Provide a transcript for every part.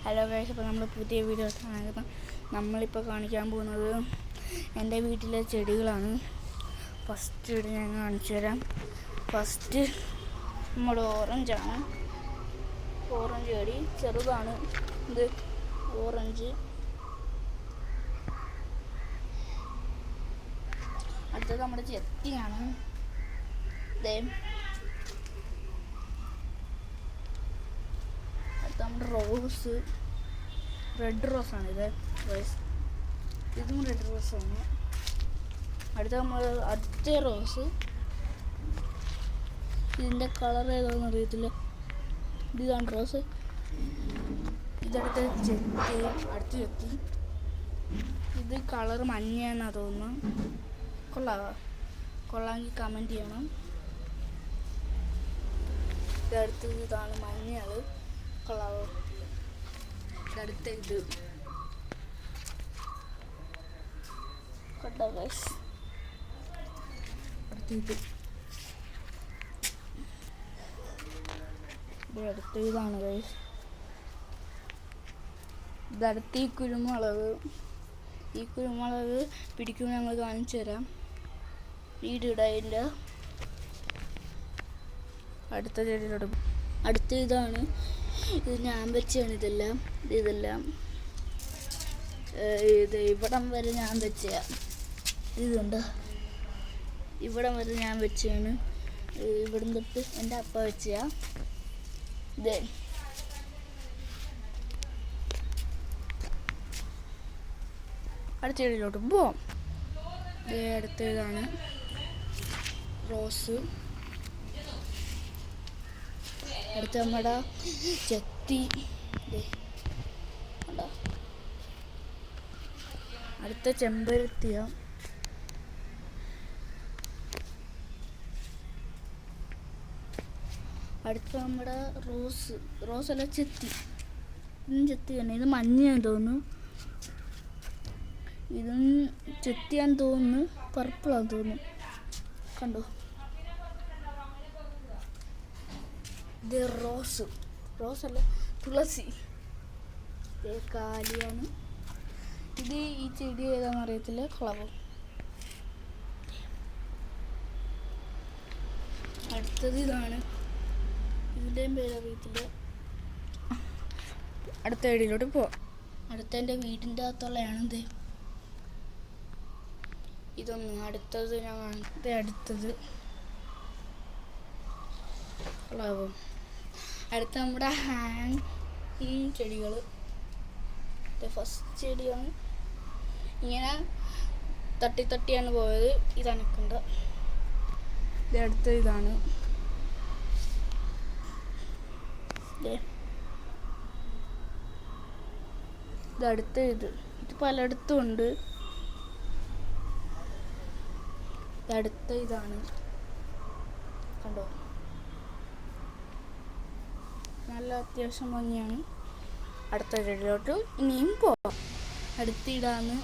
Hello guys, അപ്പോൾ നമ്മൾ പുതിയ വീഡിയോ കാണുന്നത്. നമ്മളിപ്പോൾ കാണിക്കാൻ പോകുന്നത് എൻ്റെ വീട്ടിലെ ചെടികളാണ്. ഫസ്റ്റ് ചെടി ഞാൻ കാണിച്ചു തരാം. ഫസ്റ്റ് നമ്മുടെ ഓറഞ്ചാണ്. ഓറഞ്ച് ചെടി ചെറുതാണ്. ഇത് ഓറഞ്ച്. അടുത്തത് നമ്മുടെ ചെത്തിയാണ്. നമ്മുടെ റോസ്, റെഡ് റോസാണ് ഇത്. ഇതും റെഡ് റോസാണ്. അടുത്ത നമ്മൾ അടുത്ത റോസ്. ഇതിൻ്റെ കളർ ഏതാണെന്ന് അറിയത്തില്ല. ഇതാണ് റോസ്. ഇതടുത്ത ചെത്തി. അടുത്ത ചെത്തി. ഇത് കളർ മഞ്ഞയാണെന്നാണ് തോന്നുന്നു. കൊള്ളാമെങ്കിൽ കമൻറ്റ് ചെയ്യണം. ഇതടുത്തത് ഇതാണ് മഞ്ഞൾ. കൊള്ളാവോ? ഇതടുത്ത ഇത് കേട്ടോ ഗൈസ്. അടുത്ത ഇത് അടുത്ത ഇതാണ് ഗൈസ്. ഇതടുത്ത ഈ കുരുമുളക്. ഈ കുരുമുളക് പിടിക്കുമ്പോൾ ഞങ്ങൾ കാണിച്ചു തരാം. വീടിടതിൻ്റെ അടുത്ത ചെടിയിലോട്ട്. അടുത്ത ഇതാണ്. ഇത് ഞാൻ വെച്ചാണ്. ഇതെല്ലാം ഇത് ഇവിടം വരെ ഞാൻ വെച്ച. ഇതുണ്ട്, ഇവിടം വരെ ഞാൻ വെച്ചാണ്. ഇവിടം തൊട്ട് എൻ്റെ അപ്പ വെച്ച. ഇത് അടുത്ത ചെടിയിലോട്ട് പോവാം. അടുത്ത ഇതാണ് റോസ്. അടുത്ത നമ്മുടെ ചെത്തി. അടുത്ത ചെമ്പരത്തിയ. അടുത്ത നമ്മുടെ റോസല്ല ചെത്തി. ഇതും ചെത്തി തന്നെ. ഇത് മഞ്ഞയാന്ന് തോന്നുന്നു. ഇതും ചെത്തിയാന്ന് തോന്നുന്നു. പർപ്പിളാന്ന് തോന്നുന്നു. കണ്ടോ? ഇത് റോസല്ല, തുളസി. കാലിയാണ്. ഇത് ഈ ചെടി ഏതാണെന്ന് അറിയത്തില്ല. കളവ്. അടുത്തത് ഇതാണ്. ഇതിൻ്റെയും പേരറിയത്തില്ല. അടുത്ത ചെടിയിലോട്ട് പോവാം. അടുത്ത എൻ്റെ വീടിൻ്റെ അകത്തുള്ളതാണ്. ഇതൊന്ന്. അടുത്തത് അടുത്തത് കളവ്. അടുത്ത നമ്മുടെ ഹാങ്ങിങ് ചെടികൾ. ഫസ്റ്റ് ചെടിയാണ്. ഇങ്ങനെ തട്ടിയാണ് പോയത്. ഇതനക്കുണ്ട്. ഇത് അടുത്ത ഇതാണ്. ഇതടുത്ത ഇത് പലയിടത്തും ഉണ്ട്. ഇതടുത്ത ഇതാണ്. കണ്ടോ? നല്ല അത്യാവശ്യം ഭംഗിയാണ്. അടുത്ത ചെടിയിലോട്ട് ഇനിയും പോവാം. അടുത്ത ഇടാണ്.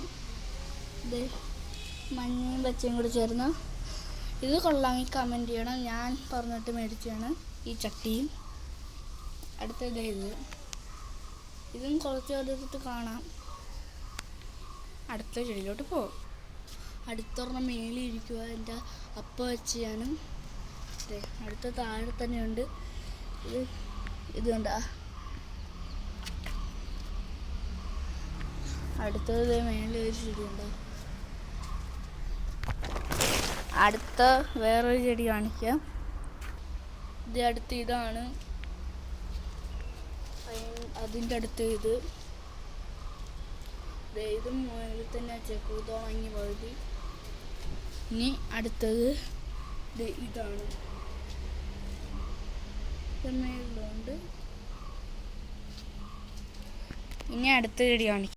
ഇത് മഞ്ഞയും പച്ചയും കൂടി ചേർന്ന. ഇത് കൊള്ളാമെങ്കിൽ കമൻറ്റ് ചെയ്യണം. ഞാൻ പറഞ്ഞിട്ട് മേടിച്ചാണ് ഈ ചട്ടിയും. അടുത്തത് ഇതും കുറച്ച് അടുത്തിട്ട് കാണാം. അടുത്ത ചെടിയിലോട്ട് പോവാം. അടുത്തൊരെണ്ണം മേളിൽ ഇരിക്കുക. എൻ്റെ അപ്പ വെച്ചാണ്. അടുത്ത താഴെ തന്നെയുണ്ട്. ഇത് കണ്ട. അടുത്തത് മേളിൽ ഒരു ചെടിയുണ്ട്. അടുത്ത വേറൊരു ചെടി കാണിക്കാം. ഇത് അടുത്ത് ഇതാണ്. അതിൻ്റെ അടുത്ത് ഇതും ഇതിൽ തന്നെ വെച്ചേക്കും. ഇത് ഉണങ്ങി പകുതി. ഇനി അടുത്തത് ഇതാണ്. മേളിലുണ്ട്. ഇനി അടുത്ത ചെടി കാണിക്കാം.